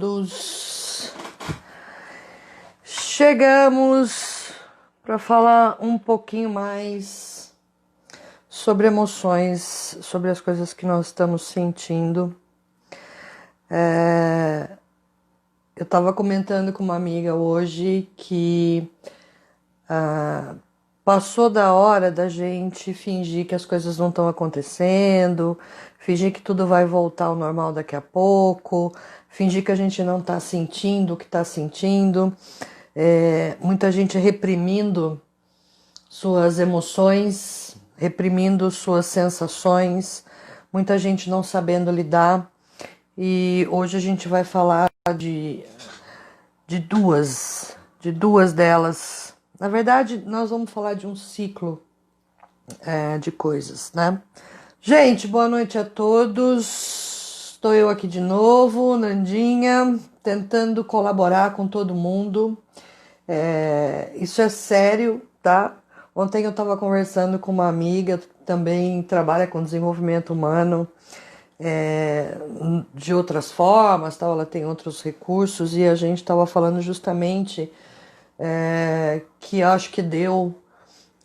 todos! Chegamos para falar um pouquinho mais sobre emoções, sobre as coisas que nós estamos sentindo. Eu estava comentando com uma amiga hoje que passou da hora da gente fingir que as coisas não estão acontecendo, fingir que tudo vai voltar ao normal daqui a pouco, fingir que a gente não está sentindo o que está sentindo. Muita gente reprimindo suas emoções, reprimindo suas sensações, muita gente não sabendo lidar. E hoje a gente vai falar de duas delas. Na verdade, nós vamos falar de um ciclo de coisas, né? Gente, boa noite a todos. Estou eu aqui de novo, Nandinha, tentando colaborar com todo mundo. Isso é sério, tá? Ontem eu estava conversando com uma amiga que também trabalha com desenvolvimento humano de outras formas, tal. Ela tem outros recursos e a gente estava falando justamente que acho que deu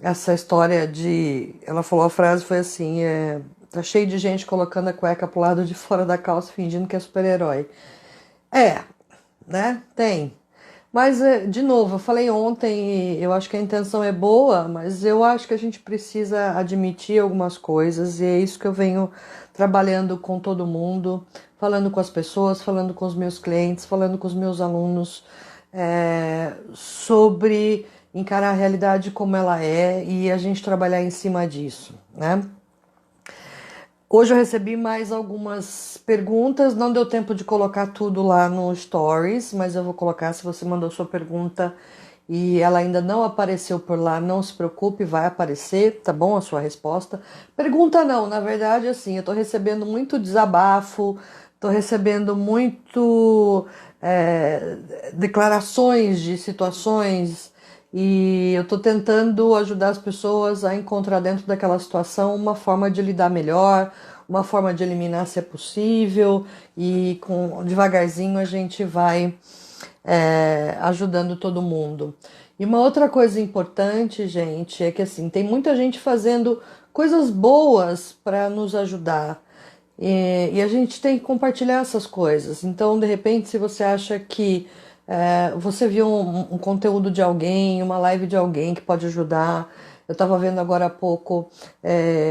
essa história de... Ela falou, a frase foi assim, tá cheio de gente colocando a cueca pro lado de fora da calça fingindo que é super-herói. Né? Tem. Mas, de novo, eu falei ontem, eu acho que a intenção é boa, mas eu acho que a gente precisa admitir algumas coisas, e é isso que eu venho trabalhando com todo mundo, falando com as pessoas, falando com os meus clientes, falando com os meus alunos, sobre encarar a realidade como ela é e a gente trabalhar em cima disso, né? Hoje eu recebi mais algumas perguntas, não deu tempo de colocar tudo lá no Stories, mas eu vou colocar. Se você mandou sua pergunta e ela ainda não apareceu por lá, não se preocupe, vai aparecer, tá bom? A sua resposta. Pergunta não, na verdade, assim, eu tô recebendo muito desabafo, tô recebendo muito declarações de situações, e eu tô tentando ajudar as pessoas a encontrar dentro daquela situação uma forma de lidar melhor, uma forma de eliminar se é possível, e devagarzinho a gente vai ajudando todo mundo. E uma outra coisa importante, gente, é que assim, tem muita gente fazendo coisas boas para nos ajudar. E a gente tem que compartilhar essas coisas. Então, de repente, se você acha que você viu um conteúdo de alguém, uma live de alguém que pode ajudar. Eu estava vendo agora há pouco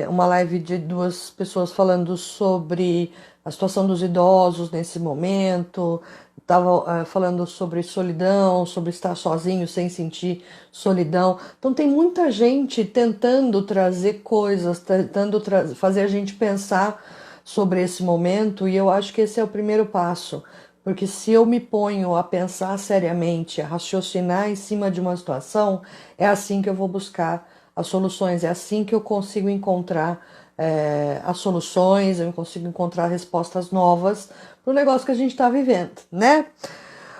uma live de duas pessoas falando sobre a situação dos idosos nesse momento. Estava falando sobre solidão, sobre estar sozinho sem sentir solidão. Então tem muita gente tentando trazer coisas, tentando fazer a gente pensar sobre esse momento, e eu acho que esse é o primeiro passo. Porque se eu me ponho a pensar seriamente, a raciocinar em cima de uma situação, é assim que eu vou buscar as soluções, é assim que eu consigo encontrar as soluções, eu consigo encontrar respostas novas para o negócio que a gente está vivendo, né?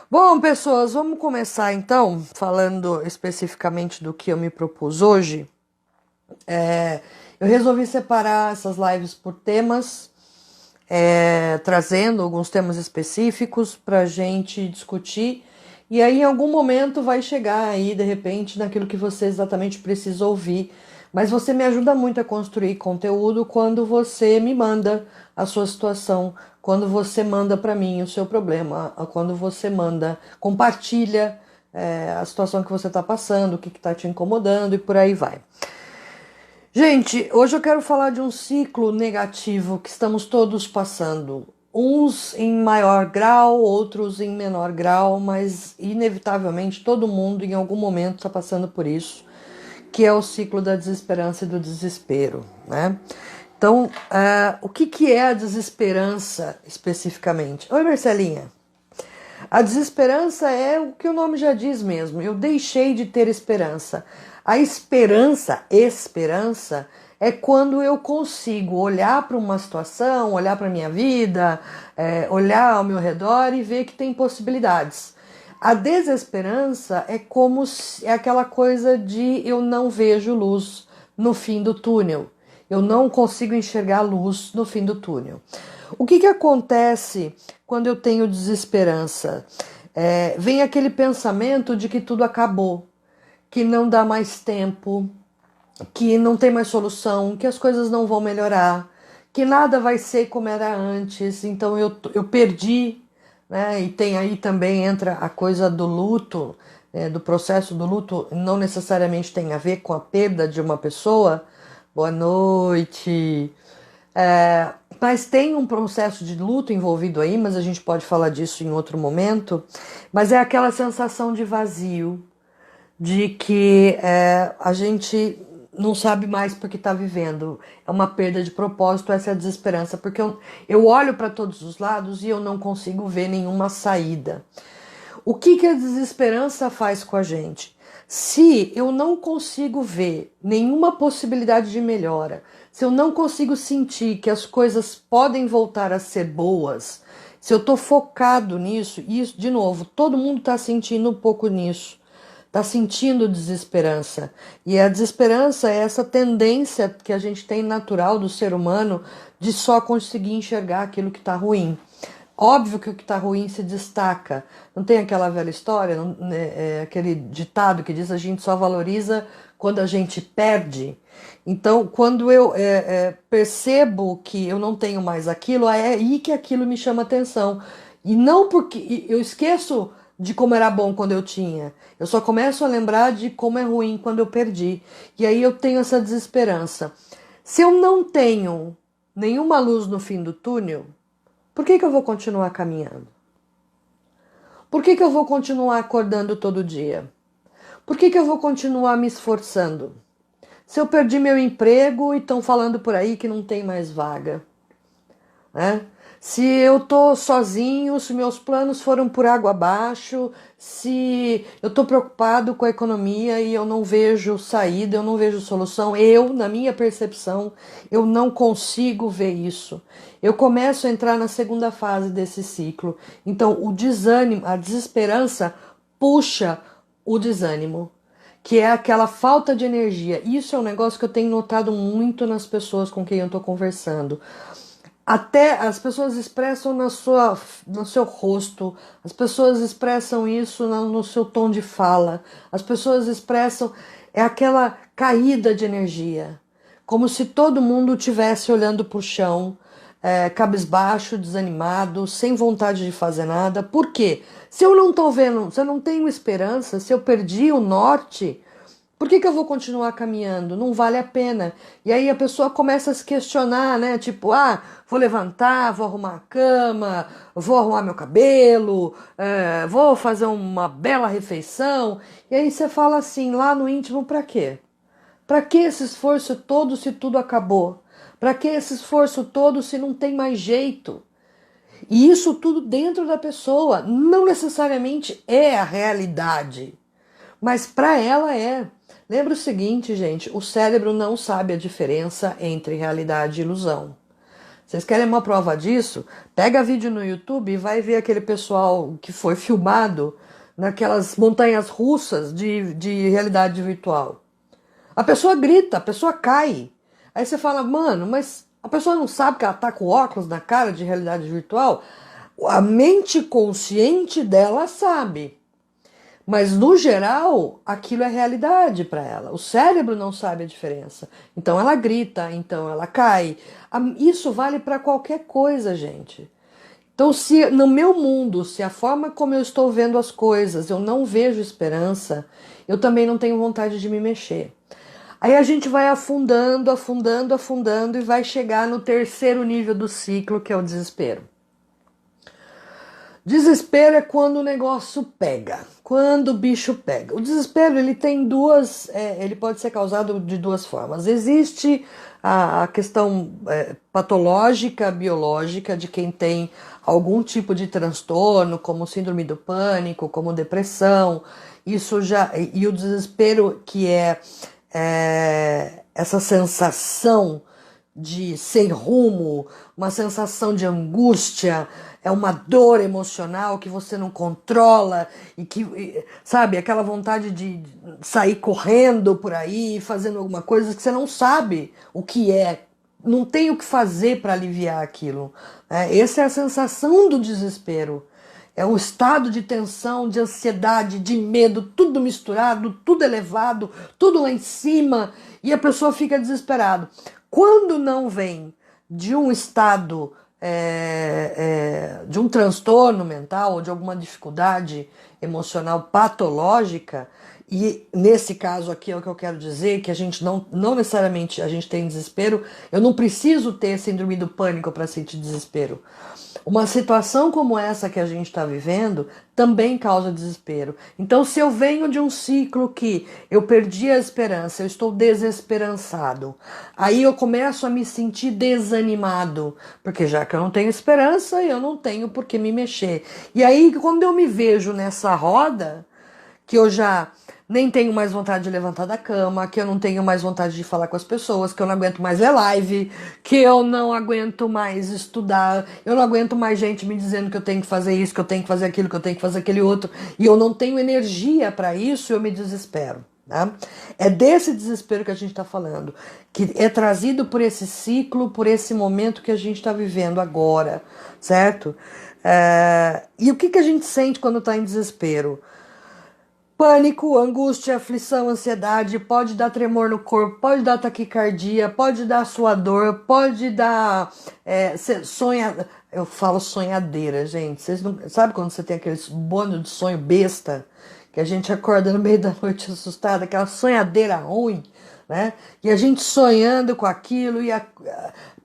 Bom, pessoas, vamos começar então, falando especificamente do que eu me propus hoje. Eu resolvi separar essas lives por temas, trazendo alguns temas específicos para a gente discutir, e aí em algum momento vai chegar aí, de repente, naquilo que você exatamente precisa ouvir. Mas você me ajuda muito a construir conteúdo quando você me manda a sua situação, quando você manda para mim o seu problema, quando você compartilha a situação que você está passando, o que está te incomodando e por aí vai. Gente, hoje eu quero falar de um ciclo negativo que estamos todos passando. Uns em maior grau, outros em menor grau, mas inevitavelmente todo mundo em algum momento está passando por isso, que é o ciclo da desesperança e do desespero, né? Então, o que é a desesperança especificamente? Oi, Marcelinha. A desesperança é o que o nome já diz mesmo. Eu deixei de ter esperança. A esperança é quando eu consigo olhar para uma situação, olhar para a minha vida, olhar ao meu redor e ver que tem possibilidades. A desesperança é aquela coisa de eu não vejo luz no fim do túnel. Eu não consigo enxergar luz no fim do túnel. O que que acontece quando eu tenho desesperança? Vem aquele pensamento de que tudo acabou, que não dá mais tempo, que não tem mais solução, que as coisas não vão melhorar, que nada vai ser como era antes, então eu perdi, né? E tem aí também entra a coisa do luto, do processo do luto, não necessariamente tem a ver com a perda de uma pessoa. Boa noite. É, mas tem um processo de luto envolvido aí, mas a gente pode falar disso em outro momento. Mas é aquela sensação de vazio, de que a gente não sabe mais porque está vivendo. É uma perda de propósito, essa é a desesperança, porque eu olho para todos os lados e eu não consigo ver nenhuma saída. O que que a desesperança faz com a gente? Se eu não consigo ver nenhuma possibilidade de melhora, se eu não consigo sentir que as coisas podem voltar a ser boas, se eu estou focado nisso, e isso, de novo, todo mundo está sentindo um pouco nisso, está sentindo desesperança. E a desesperança é essa tendência que a gente tem natural do ser humano de só conseguir enxergar aquilo que está ruim. Óbvio que o que está ruim se destaca. Não tem aquela velha história, aquele ditado que diz a gente só valoriza quando a gente perde. Então, quando eu percebo que eu não tenho mais aquilo, é aí que aquilo me chama atenção. E não porque eu esqueço de como era bom quando eu tinha. Eu só começo a lembrar de como é ruim quando eu perdi. E aí eu tenho essa desesperança. Se eu não tenho nenhuma luz no fim do túnel, por que que eu vou continuar caminhando? Por que que eu vou continuar acordando todo dia? Por que que eu vou continuar me esforçando? Se eu perdi meu emprego e estão falando por aí que não tem mais vaga, né? Se eu tô sozinho, se meus planos foram por água abaixo, se eu tô preocupado com a economia e eu não vejo saída, eu não vejo solução, na minha percepção, eu não consigo ver isso. Eu começo a entrar na segunda fase desse ciclo. Então, o desânimo, a desesperança puxa o desânimo, que é aquela falta de energia. Isso é um negócio que eu tenho notado muito nas pessoas com quem eu tô conversando. Até as pessoas expressam no seu rosto, as pessoas expressam isso no seu tom de fala, as pessoas expressam aquela caída de energia, como se todo mundo estivesse olhando para o chão, cabisbaixo, desanimado, sem vontade de fazer nada. Por quê? Se eu não estou vendo, se eu não tenho esperança, se eu perdi o norte, por que que eu vou continuar caminhando? Não vale a pena. E aí a pessoa começa a se questionar, né? Tipo, vou levantar, vou arrumar a cama, vou arrumar meu cabelo, vou fazer uma bela refeição. E aí você fala assim, lá no íntimo, pra quê? Pra que esse esforço todo se tudo acabou? Pra que esse esforço todo se não tem mais jeito? E isso tudo dentro da pessoa. Não necessariamente é a realidade, mas para ela é. Lembra o seguinte, gente, o cérebro não sabe a diferença entre realidade e ilusão. Vocês querem uma prova disso? Pega vídeo no YouTube e vai ver aquele pessoal que foi filmado naquelas montanhas russas de realidade virtual. A pessoa grita, a pessoa cai. Aí você fala, mano, mas a pessoa não sabe que ela tá com óculos na cara de realidade virtual? A mente consciente dela sabe. Mas, no geral, aquilo é realidade para ela. O cérebro não sabe a diferença. Então ela grita, então ela cai. Isso vale para qualquer coisa, gente. Então, se no meu mundo, se a forma como eu estou vendo as coisas, eu não vejo esperança, eu também não tenho vontade de me mexer. Aí a gente vai afundando, afundando, afundando e vai chegar no terceiro nível do ciclo, que é o desespero. Desespero é quando o negócio pega, quando o bicho pega. O desespero ele tem ele pode ser causado de duas formas. Existe a questão patológica, biológica de quem tem algum tipo de transtorno, como síndrome do pânico, como depressão. Isso já e o desespero que é essa sensação de sem rumo, uma sensação de angústia, é uma dor emocional que você não controla e que, sabe, aquela vontade de sair correndo por aí, fazendo alguma coisa que você não sabe o que é, não tem o que fazer para aliviar aquilo. Essa é a sensação do desespero. É um estado de tensão, de ansiedade, de medo, tudo misturado, tudo elevado, tudo lá em cima, e a pessoa fica desesperada. Quando não vem de um estado, de um transtorno mental ou de alguma dificuldade emocional patológica, e nesse caso aqui é o que eu quero dizer, que a gente não necessariamente a gente tem desespero, eu não preciso ter síndrome do pânico para sentir desespero. Uma situação como essa que a gente está vivendo também causa desespero. Então, se eu venho de um ciclo que eu perdi a esperança, eu estou desesperançado, aí eu começo a me sentir desanimado, porque já que eu não tenho esperança, eu não tenho por que me mexer. E aí, quando eu me vejo nessa roda, que eu já nem tenho mais vontade de levantar da cama, que eu não tenho mais vontade de falar com as pessoas, que eu não aguento mais ver live, que eu não aguento mais estudar, eu não aguento mais gente me dizendo que eu tenho que fazer isso, que eu tenho que fazer aquilo, que eu tenho que fazer aquele outro, e eu não tenho energia para isso, eu me desespero. Tá? É desse desespero que a gente está falando, que é trazido por esse ciclo, por esse momento que a gente está vivendo agora, certo? E o que a gente sente quando está em desespero? Pânico, angústia, aflição, ansiedade, pode dar tremor no corpo, pode dar taquicardia, pode dar suador, pode dar eu falo sonhadeira, gente. Vocês não sabe quando você tem aqueles bando de sonho besta que a gente acorda no meio da noite assustada, aquela sonhadeira ruim, né? E a gente sonhando com aquilo e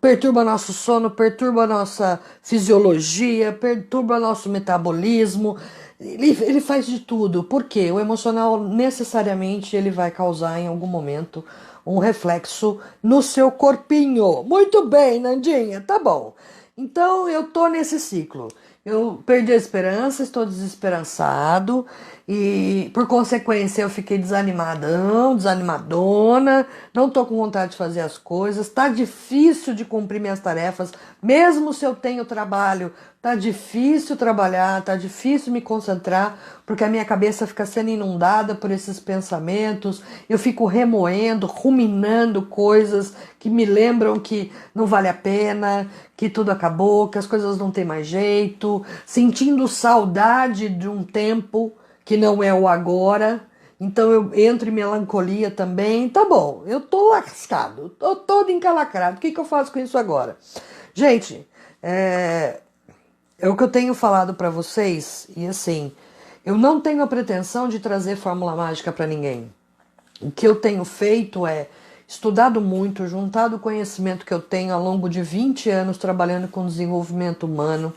perturba nosso sono, perturba nossa fisiologia, perturba nosso metabolismo. Ele faz de tudo. Por quê? O emocional necessariamente ele vai causar em algum momento um reflexo no seu corpinho. Muito bem, Nandinha, tá bom. Então eu tô nesse ciclo. Eu perdi a esperança, estou desesperançado e por consequência eu fiquei desanimadão, desanimadona, não tô com vontade de fazer as coisas, tá difícil de cumprir minhas tarefas, mesmo se eu tenho trabalho, tá difícil trabalhar, tá difícil me concentrar, porque a minha cabeça fica sendo inundada por esses pensamentos, eu fico remoendo, ruminando coisas que me lembram que não vale a pena, que tudo acabou, que as coisas não tem mais jeito, sentindo saudade de um tempo que não é o agora, então eu entro em melancolia também. Tá bom, eu tô lascado, tô todo encalacrado, o que eu faço com isso agora? Gente, é o que eu tenho falado para vocês, e assim, eu não tenho a pretensão de trazer fórmula mágica para ninguém. O que eu tenho feito é estudado muito, juntado o conhecimento que eu tenho ao longo de 20 anos trabalhando com desenvolvimento humano,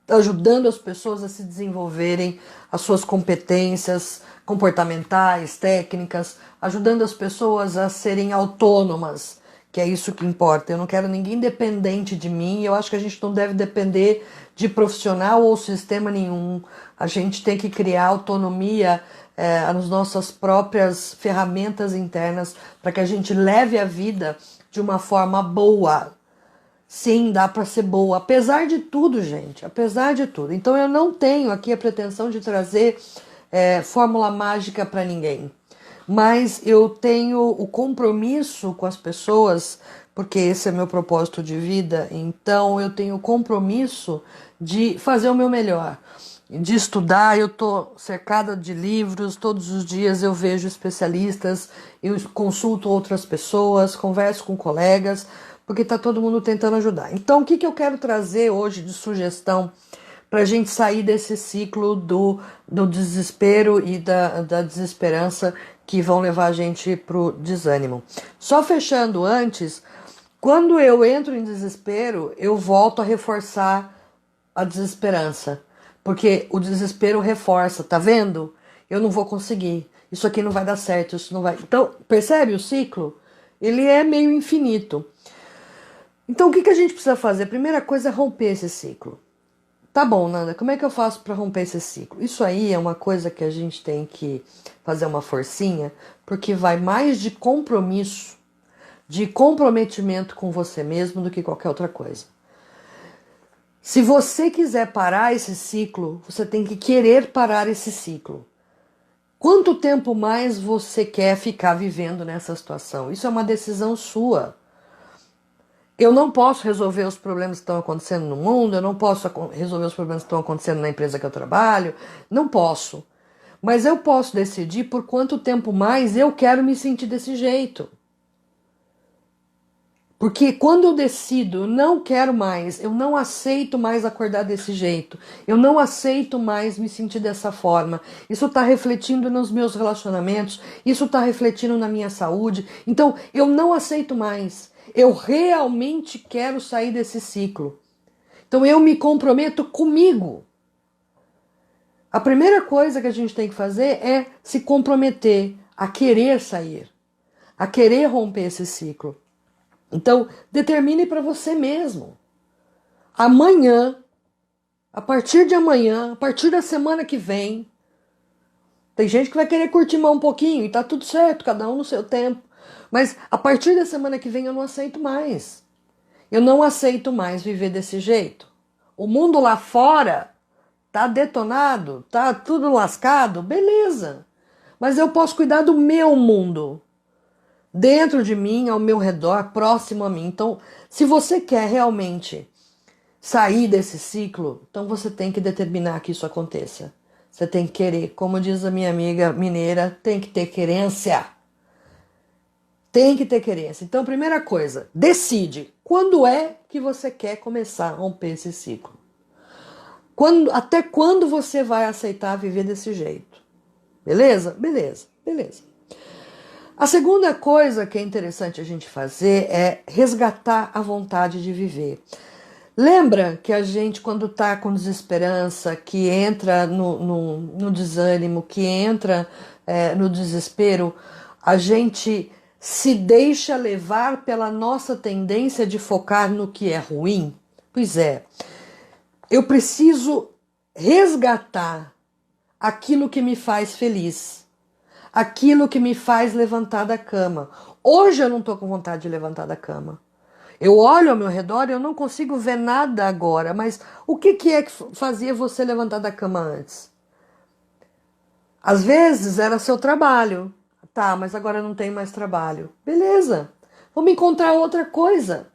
ajudando as pessoas a se desenvolverem as suas competências comportamentais, técnicas, ajudando as pessoas a serem autônomas, que é isso que importa. Eu não quero ninguém dependente de mim, eu acho que a gente não deve depender de profissional ou sistema nenhum. A gente tem que criar autonomia nas nossas próprias ferramentas internas para que a gente leve a vida de uma forma boa. Sim, dá para ser boa, apesar de tudo, gente, apesar de tudo. Então eu não tenho aqui a pretensão de trazer fórmula mágica para ninguém, mas eu tenho o compromisso com as pessoas, porque esse é meu propósito de vida, então eu tenho o compromisso de fazer o meu melhor, de estudar. Eu estou cercada de livros, todos os dias eu vejo especialistas, eu consulto outras pessoas, converso com colegas, porque está todo mundo tentando ajudar. Então, o que eu quero trazer hoje de sugestão para a gente sair desse ciclo do desespero e da desesperança que vão levar a gente para o desânimo? Só fechando antes, quando eu entro em desespero, eu volto a reforçar a desesperança, porque o desespero reforça, tá vendo? Eu não vou conseguir, isso aqui não vai dar certo, isso não vai... Então, percebe o ciclo? Ele é meio infinito. Então, o que a gente precisa fazer? A primeira coisa é romper esse ciclo. Tá bom, Nanda, como é que eu faço para romper esse ciclo? Isso aí é uma coisa que a gente tem que fazer uma forcinha, porque vai mais de compromisso, de comprometimento com você mesmo do que qualquer outra coisa. Se você quiser parar esse ciclo, você tem que querer parar esse ciclo. Quanto tempo mais você quer ficar vivendo nessa situação? Isso é uma decisão sua. Eu não posso resolver os problemas que estão acontecendo no mundo, eu não posso resolver os problemas que estão acontecendo na empresa que eu trabalho, não posso. Mas eu posso decidir por quanto tempo mais eu quero me sentir desse jeito. Porque quando eu decido, eu não quero mais, eu não aceito mais acordar desse jeito, eu não aceito mais me sentir dessa forma, isso está refletindo nos meus relacionamentos, isso está refletindo na minha saúde, então eu não aceito mais, eu realmente quero sair desse ciclo. Então eu me comprometo comigo. A primeira coisa que a gente tem que fazer é se comprometer a querer sair, a querer romper esse ciclo. Então, determine para você mesmo. Amanhã, a partir de amanhã, a partir da semana que vem, tem gente que vai querer curtir mais um pouquinho e tá tudo certo, cada um no seu tempo. Mas a partir da semana que vem eu não aceito mais. Eu não aceito mais viver desse jeito. O mundo lá fora tá detonado, tá tudo lascado, beleza. Mas eu posso cuidar do meu mundo. Dentro de mim, ao meu redor, próximo a mim. Então, se você quer realmente sair desse ciclo, então você tem que determinar que isso aconteça. Você tem que querer, como diz a minha amiga mineira, tem que ter querência. Tem que ter querência. Então, primeira coisa, decide quando é que você quer começar a romper esse ciclo. Até quando você vai aceitar viver desse jeito? Beleza? Beleza, beleza. A segunda coisa que é interessante a gente fazer é resgatar a vontade de viver. Lembra que a gente, quando está com desesperança, que entra no desânimo, que entra no desespero, a gente se deixa levar pela nossa tendência de focar no que é ruim? Pois é, eu preciso resgatar aquilo que me faz feliz. Aquilo que me faz levantar da cama. Hoje eu não estou com vontade de levantar da cama. Eu olho ao meu redor e eu não consigo ver nada agora, mas o que é que fazia você levantar da cama antes? Às vezes era seu trabalho. Tá, mas agora eu não tenho mais trabalho. Beleza, vamos encontrar outra coisa.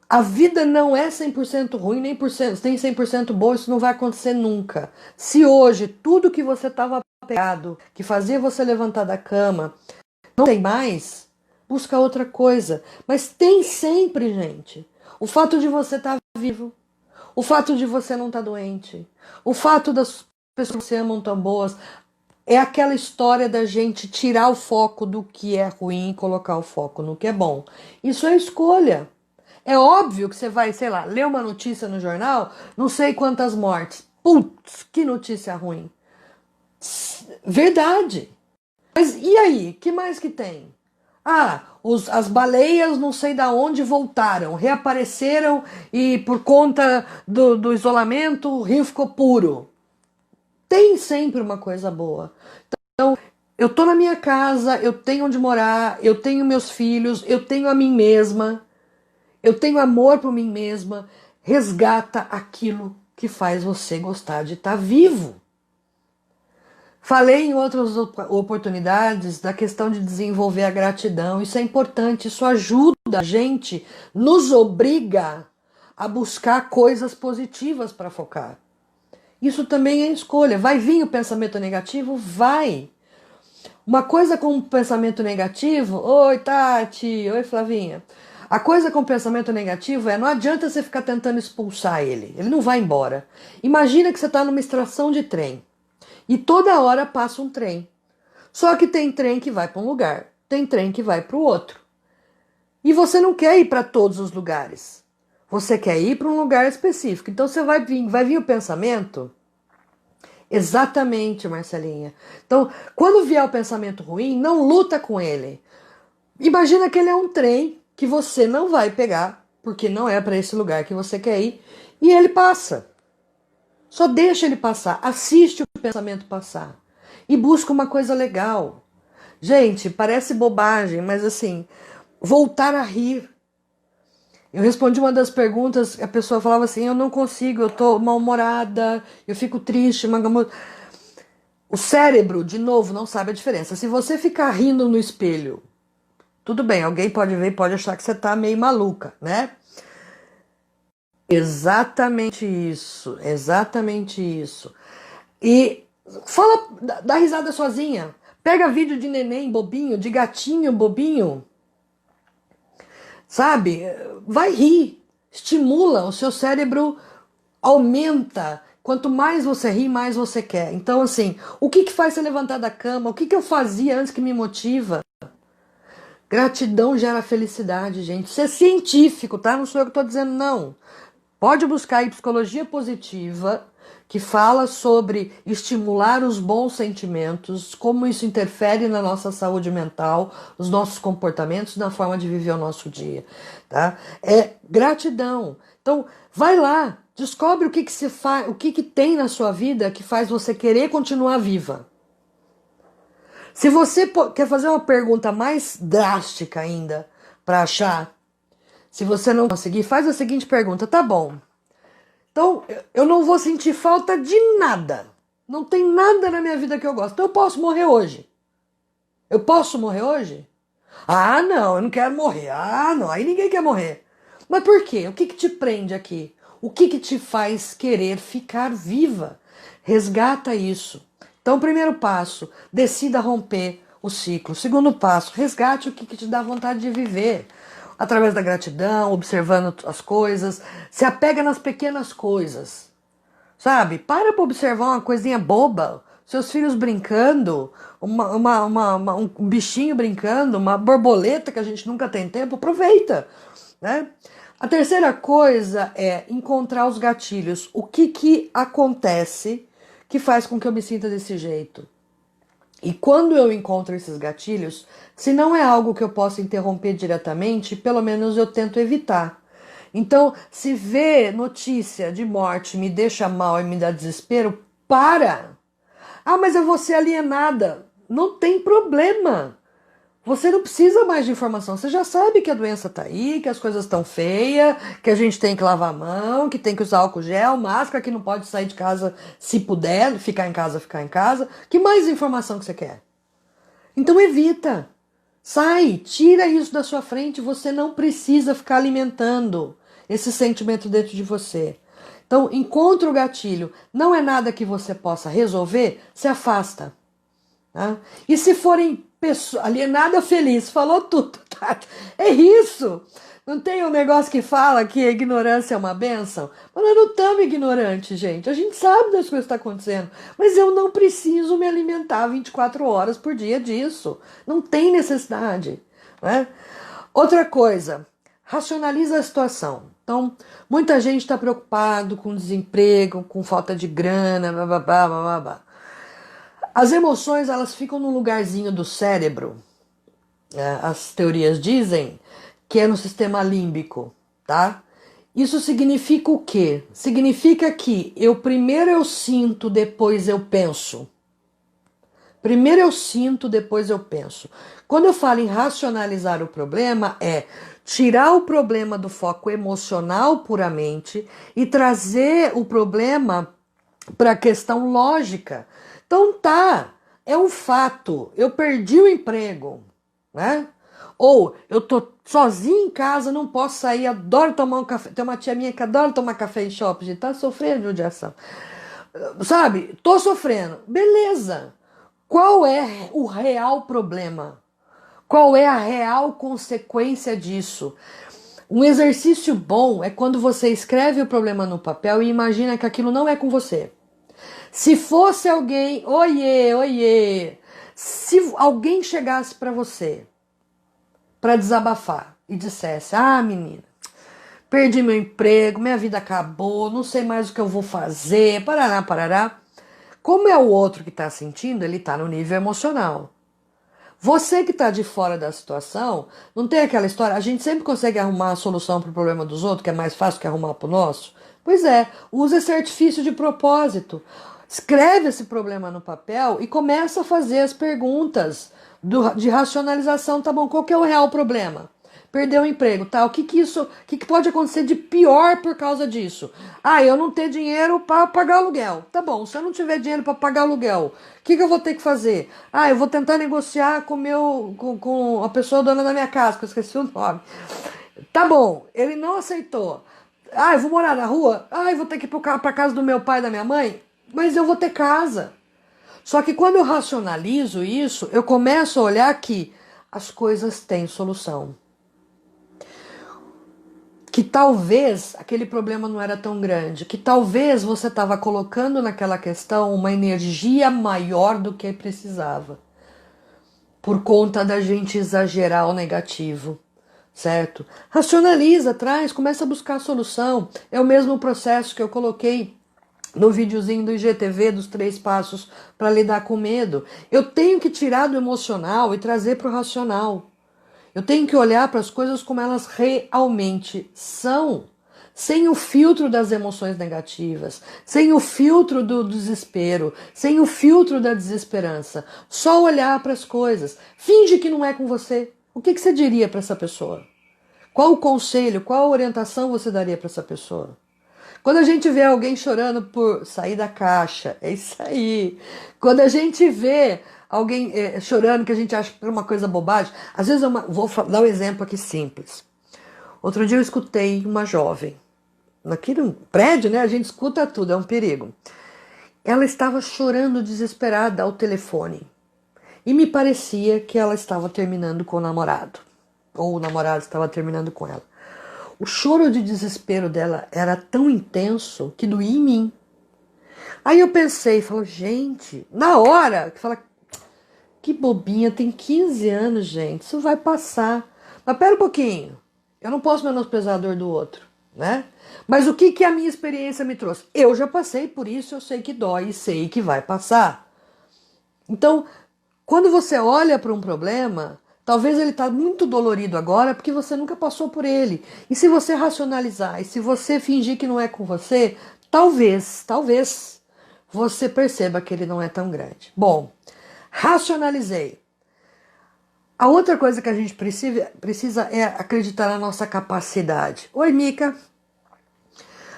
A vida não é 100% ruim, nem 100% boa, isso não vai acontecer nunca. Se hoje tudo que você estava apegado, que fazia você levantar da cama, não tem mais, busca outra coisa. Mas tem sempre, gente. O fato de você estar vivo, o fato de você não estar doente, o fato das pessoas que você amam tão boas, é aquela história da gente tirar o foco do que é ruim e colocar o foco no que é bom. Isso é escolha. É óbvio que você vai, sei lá, ler uma notícia no jornal, não sei quantas mortes. Putz, que notícia ruim. Verdade. Mas e aí? Que mais que tem? Ah, as baleias não sei da onde voltaram, reapareceram e por conta do isolamento o rio ficou puro. Tem sempre uma coisa boa. Então, eu tô na minha casa, eu tenho onde morar, eu tenho meus filhos, eu tenho a mim mesma. Eu tenho amor por mim mesma. Resgata aquilo que faz você gostar de estar vivo. Falei em outras oportunidades da questão de desenvolver a gratidão. Isso é importante, isso ajuda a gente, nos obriga a buscar coisas positivas para focar. Isso também é escolha. Vai vir o pensamento negativo? Vai. Uma coisa com um pensamento negativo, oi Tati, oi Flavinha. A coisa com pensamento negativo é, não adianta você ficar tentando expulsar ele não vai embora. Imagina que você está numa estação de trem e toda hora passa um trem. Só que tem trem que vai para um lugar, tem trem que vai para o outro. E você não quer ir para todos os lugares. Você quer ir para um lugar específico. Então você vai vir o pensamento. Exatamente, Marcelinha. Então, quando vier o pensamento ruim, não luta com ele. Imagina que ele é um trem que você não vai pegar, porque não é para esse lugar que você quer ir, e ele passa. Só deixa ele passar, assiste o pensamento passar e busca uma coisa legal. Gente, parece bobagem, mas assim, voltar a rir. Eu respondi uma das perguntas, a pessoa falava assim, eu não consigo, eu tô mal-humorada, eu fico triste, magamoso. O cérebro, de novo, não sabe a diferença. Se você ficar rindo no espelho, tudo bem, alguém pode ver e pode achar que você tá meio maluca, né? Exatamente isso, exatamente isso. E fala, dá risada sozinha. Pega vídeo de neném bobinho, de gatinho bobinho, sabe? Vai rir, estimula, o seu cérebro aumenta. Quanto mais você ri, mais você quer. Então, assim, o que que faz você levantar da cama? O que que eu fazia antes que me motiva? Gratidão gera felicidade, gente. Isso é científico, tá? Não sou eu que estou dizendo, não. Pode buscar aí psicologia positiva, que fala sobre estimular os bons sentimentos, como isso interfere na nossa saúde mental, os nossos comportamentos, na forma de viver o nosso dia, tá? É gratidão. Então, vai lá, descobre o que que se faz, o que que tem na sua vida que faz você querer continuar viva. Se você quer fazer uma pergunta mais drástica ainda para achar, se você não conseguir, faz a seguinte pergunta: tá bom, então eu não vou sentir falta de nada. Não tem nada na minha vida que eu gosto. Então eu posso morrer hoje. Eu posso morrer hoje? Ah, não, eu não quero morrer. Ah, não, aí ninguém quer morrer. Mas por quê? O que que te prende aqui? O que que te faz querer ficar viva? Resgata isso. Então, primeiro passo, decida romper o ciclo. Segundo passo, resgate o que que te dá vontade de viver. Através da gratidão, observando as coisas. Se apega nas pequenas coisas. Sabe? Para observar uma coisinha boba. Seus filhos brincando, um bichinho brincando, uma borboleta que a gente nunca tem tempo, aproveita, né? A terceira coisa é encontrar os gatilhos. O que que acontece que faz com que eu me sinta desse jeito? E quando eu encontro esses gatilhos, se não é algo que eu possa interromper diretamente, pelo menos eu tento evitar. Então, se ver notícia de morte me deixa mal e me dá desespero, para! Ah, mas eu vou ser alienada. Não tem problema. Você não precisa mais de informação. Você já sabe que a doença tá aí, que as coisas estão feias, que a gente tem que lavar a mão, que tem que usar álcool gel, máscara, que não pode sair de casa se puder, ficar em casa, ficar em casa. Que mais informação que você quer? Então evita. Sai, tira isso da sua frente. Você não precisa ficar alimentando esse sentimento dentro de você. Então, encontra o gatilho. Não é nada que você possa resolver, se afasta. Tá? E se forem pessoas, alienada feliz, falou tudo, tá? É isso. Não tem um negócio que fala que a ignorância é uma bênção? Mas nós não estamos ignorantes, gente. A gente sabe das coisas que estão acontecendo. Mas eu não preciso me alimentar 24 horas por dia disso. Não tem necessidade. Né? Outra coisa, racionaliza a situação. Então, muita gente está preocupado com desemprego, com falta de grana, blá, blá, blá, blá, blá. As emoções, elas ficam no lugarzinho do cérebro. As teorias dizem que é no sistema límbico, tá? Isso significa o quê? Significa que primeiro eu sinto, depois eu penso. Primeiro eu sinto, depois eu penso. Quando eu falo em racionalizar o problema, é tirar o problema do foco emocional puramente e trazer o problema para a questão lógica. Então tá, é um fato, eu perdi o emprego, né? Ou eu tô sozinha em casa, não posso sair, adoro tomar um café. Tem uma tia minha que adora tomar café em shopping, gente, tá sofrendo de judiação. Sabe, tô sofrendo. Beleza. Qual é o real problema? Qual é a real consequência disso? Um exercício bom é quando você escreve o problema no papel e imagina que aquilo não é com você. Se fosse alguém, oiê, oiê, se alguém chegasse para você para desabafar e dissesse: ah, menina, perdi meu emprego, minha vida acabou, não sei mais o que eu vou fazer, parará, parará. Como é o outro que está sentindo, ele está no nível emocional. Você que está de fora da situação, não tem aquela história, a gente sempre consegue arrumar a solução para o problema dos outros, que é mais fácil que arrumar para o nosso? Pois é, usa esse artifício de propósito. Escreve esse problema no papel e começa a fazer as perguntas de racionalização. Tá bom, qual que é o real problema? perdeu o emprego, tá? O que pode acontecer de pior por causa disso? Ah, eu não ter dinheiro para pagar aluguel. Tá bom, se eu não tiver dinheiro para pagar aluguel, o que eu vou ter que fazer? Ah, eu vou tentar negociar com a pessoa dona da minha casa, que eu esqueci o nome. Tá bom, ele não aceitou. Ah, eu vou morar na rua? Ah, eu vou ter que ir para casa do meu pai e da minha mãe? Mas eu vou ter casa. Só que quando eu racionalizo isso, eu começo a olhar que as coisas têm solução. Que talvez aquele problema não era tão grande, que talvez você estava colocando naquela questão uma energia maior do que precisava, por conta da gente exagerar o negativo, certo? Racionaliza, traz, começa a buscar a solução. É o mesmo processo que eu coloquei no videozinho do IGTV dos 3 passos para lidar com medo. Eu tenho que tirar do emocional e trazer para o racional. Eu tenho que olhar para as coisas como elas realmente são, sem o filtro das emoções negativas, sem o filtro do desespero, sem o filtro da desesperança. Só olhar para as coisas. Finge que não é com você. O que você diria para essa pessoa? Qual o conselho, qual a orientação você daria para essa pessoa? Quando a gente vê alguém chorando por sair da caixa, é isso aí. Quando a gente vê alguém chorando que a gente acha que é uma coisa bobagem, às vezes vou dar um exemplo aqui simples. Outro dia eu escutei uma jovem, aqui no prédio, né? A gente escuta tudo, é um perigo. Ela estava chorando desesperada ao telefone e me parecia que ela estava terminando com o namorado, ou o namorado estava terminando com ela. O choro de desespero dela era tão intenso que doía em mim. Aí eu pensei, falou, gente, na hora, que bobinha, tem 15 anos, gente, isso vai passar. Mas pera um pouquinho, eu não posso menosprezar a dor do outro, né? Mas o que a minha experiência me trouxe? Eu já passei por isso, eu sei que dói e sei que vai passar. Então, quando você olha para um problema, talvez ele está muito dolorido agora porque você nunca passou por ele. E se você racionalizar, e se você fingir que não é com você, talvez você perceba que ele não é tão grande. Bom, racionalizei. A outra coisa que a gente precisa é acreditar na nossa capacidade. Oi, Mica.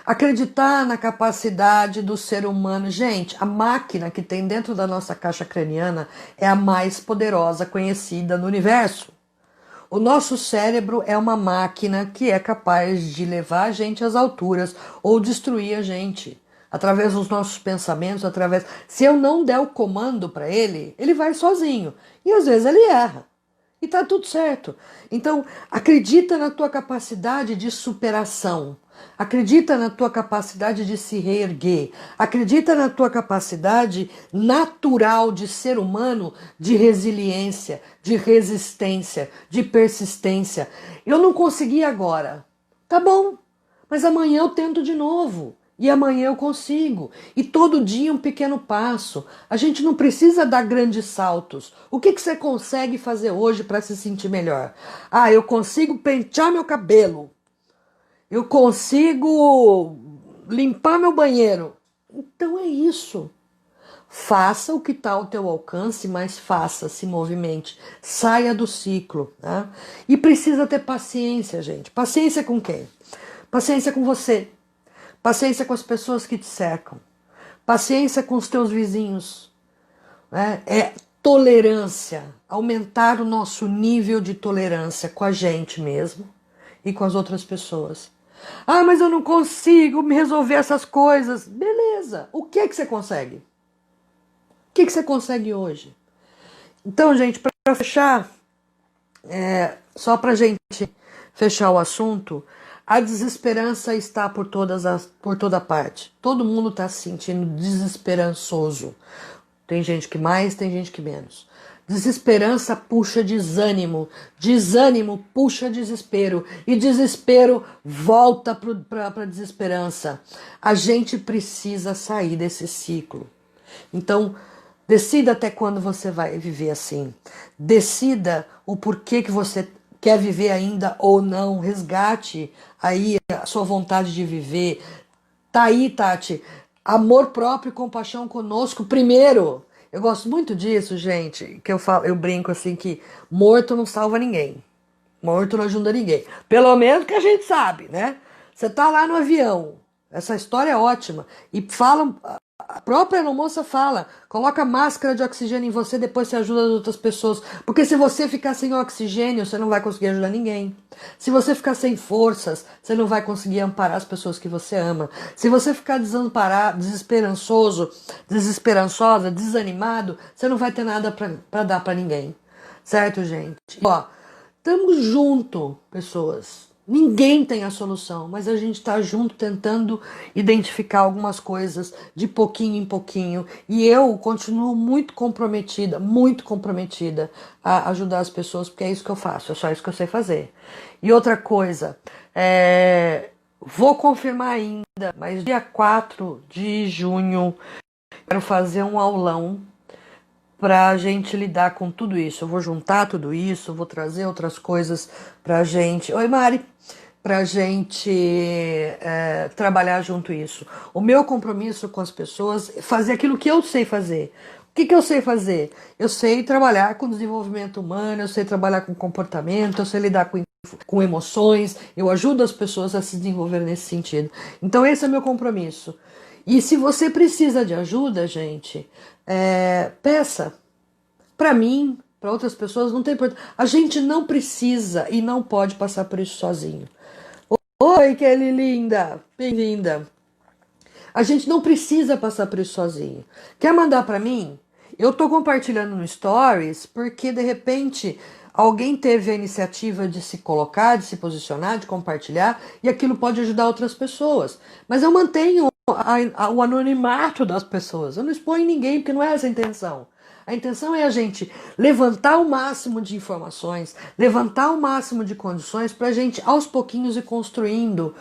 Acreditar na capacidade do ser humano. Gente, a máquina que tem dentro da nossa caixa craniana é a mais poderosa conhecida no universo. O nosso cérebro é uma máquina que é capaz de levar a gente às alturas ou destruir a gente. Através dos nossos pensamentos, Se eu não der o comando para ele, ele vai sozinho. E às vezes ele erra. E tá tudo certo. Então, acredita na tua capacidade de superação. Acredita na tua capacidade de se reerguer. Acredita na tua capacidade natural de ser humano de resiliência, de resistência, de persistência. Eu não consegui agora. Tá bom, mas amanhã eu tento de novo. E amanhã eu consigo. E todo dia um pequeno passo. A gente não precisa dar grandes saltos. O que você consegue fazer hoje para se sentir melhor? Ah, eu consigo pentear meu cabelo. Eu consigo limpar meu banheiro. Então é isso. Faça o que está ao teu alcance, mas faça, se movimente. Saia do ciclo. Né? E precisa ter paciência, gente. Paciência com quem? Paciência com você. Paciência com as pessoas que te cercam. Paciência com os teus vizinhos. Né? É tolerância. Aumentar o nosso nível de tolerância com a gente mesmo e com as outras pessoas. Ah, mas eu não consigo me resolver essas coisas. Beleza. O que você consegue? O que você consegue hoje? Então, gente, para fechar, só para a gente fechar o assunto, a desesperança está por toda parte. Todo mundo está se sentindo desesperançoso. Tem gente que mais, tem gente que menos. Desesperança puxa desânimo, desânimo puxa desespero e desespero volta para desesperança. A gente precisa sair desse ciclo. Então, decida até quando você vai viver assim. Decida o porquê que você quer viver ainda ou não. Resgate aí a sua vontade de viver. Tá aí, Tati. Amor próprio e compaixão conosco primeiro. Eu gosto muito disso, gente, que eu brinco assim que morto não salva ninguém. Morto não ajuda ninguém. Pelo menos que a gente sabe, né? Você tá lá no avião. Essa história é ótima. E fala, a própria aeromoça fala, coloca máscara de oxigênio em você, depois você ajuda as outras pessoas. Porque se você ficar sem oxigênio, você não vai conseguir ajudar ninguém. Se você ficar sem forças, você não vai conseguir amparar as pessoas que você ama. Se você ficar desamparado, desesperançoso, desesperançosa, desanimado, você não vai ter nada para dar para ninguém. Certo, gente? Ó, tamo junto, pessoas. Ninguém tem a solução, mas a gente tá junto tentando identificar algumas coisas de pouquinho em pouquinho. E eu continuo muito comprometida a ajudar as pessoas, porque é isso que eu faço, é só isso que eu sei fazer. E outra coisa, vou confirmar ainda, mas dia 4 de junho, quero fazer um aulão para a gente lidar com tudo isso. Eu vou juntar tudo isso, vou trazer outras coisas para a gente. Oi, Mari! Para a gente trabalhar junto isso. O meu compromisso com as pessoas é fazer aquilo que eu sei fazer. O que eu sei fazer? Eu sei trabalhar com desenvolvimento humano, eu sei trabalhar com comportamento, eu sei lidar com emoções, eu ajudo as pessoas a se desenvolver nesse sentido. Então esse é meu compromisso. E se você precisa de ajuda, gente, peça. Para mim, para outras pessoas, não tem importância. A gente não precisa e não pode passar por isso sozinho. Oi, Kelly linda, bem-vinda. A gente não precisa passar por isso sozinho. Quer mandar para mim? Eu tô compartilhando no Stories porque de repente alguém teve a iniciativa de se colocar, de se posicionar, de compartilhar e aquilo pode ajudar outras pessoas. Mas eu mantenho o anonimato das pessoas. Eu não exponho ninguém porque não é essa a intenção. A intenção é a gente levantar o máximo de informações, levantar o máximo de condições para a gente, aos pouquinhos, ir construindo,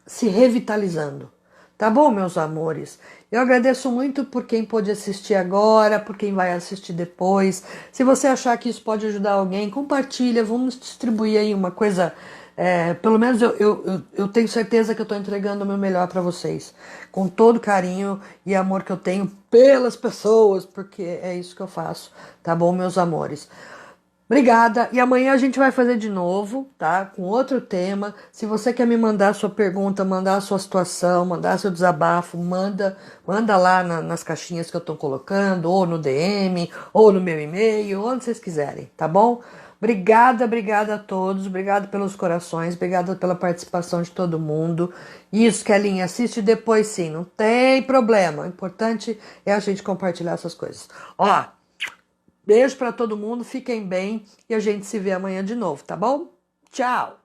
se revitalizando. Tá bom, meus amores? Eu agradeço muito por quem pôde assistir agora, por quem vai assistir depois. Se você achar que isso pode ajudar alguém, compartilha, vamos distribuir aí uma coisa. Pelo menos eu tenho certeza que eu estou entregando o meu melhor para vocês. Com todo carinho e amor que eu tenho pelas pessoas, porque é isso que eu faço. Tá bom, meus amores? Obrigada, e amanhã a gente vai fazer de novo, tá? Com outro tema. Se você quer me mandar a sua pergunta, mandar a sua situação, mandar seu desabafo, manda lá nas caixinhas que eu tô colocando, ou no DM, ou no meu e-mail, onde vocês quiserem, tá bom? Obrigada a todos, obrigada pelos corações, obrigada pela participação de todo mundo. Isso, Kelinha, assiste depois sim, não tem problema. O importante é a gente compartilhar essas coisas. Ó, beijo para todo mundo, fiquem bem e a gente se vê amanhã de novo, tá bom? Tchau!